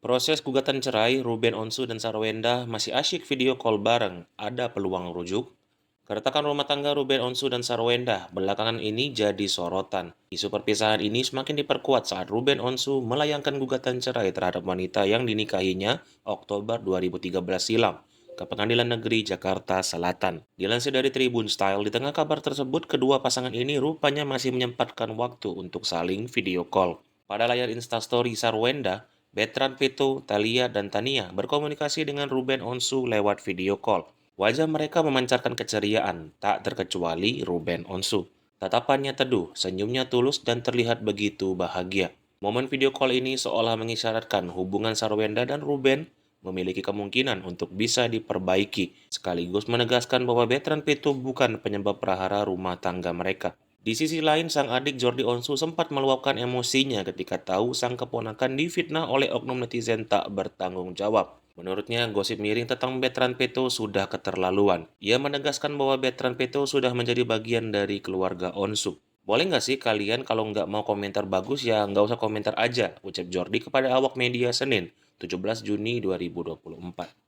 Proses gugatan cerai Ruben Onsu dan Sarwenda masih asyik video call bareng. Ada peluang rujuk? Keretakan rumah tangga Ruben Onsu dan Sarwenda belakangan ini jadi sorotan. Isu perpisahan ini semakin diperkuat saat Ruben Onsu melayangkan gugatan cerai terhadap wanita yang dinikahinya Oktober 2013 silam ke Pengadilan Negeri Jakarta Selatan. Dilansir dari Tribun Style, di tengah kabar tersebut, kedua pasangan ini rupanya masih menyempatkan waktu untuk saling video call. Pada layar Instastory Sarwenda, Betran Pito, Thalia, dan Tania berkomunikasi dengan Ruben Onsu lewat video call. Wajah mereka memancarkan keceriaan, tak terkecuali Ruben Onsu. Tatapannya teduh, senyumnya tulus dan terlihat begitu bahagia. Momen video call ini seolah mengisyaratkan hubungan Sarwenda dan Ruben memiliki kemungkinan untuk bisa diperbaiki, sekaligus menegaskan bahwa Betran Pito bukan penyebab prahara rumah tangga mereka. Di sisi lain, sang adik Jordi Onsu sempat meluapkan emosinya ketika tahu sang keponakan difitnah oleh oknum netizen tak bertanggung jawab. Menurutnya, gosip miring tentang Betran Peto sudah keterlaluan. Ia menegaskan bahwa Betran Peto sudah menjadi bagian dari keluarga Onsu. Boleh nggak sih kalian kalau nggak mau komentar bagus ya nggak usah komentar aja, ucap Jordi kepada awak media Senin, 17 Juni 2024.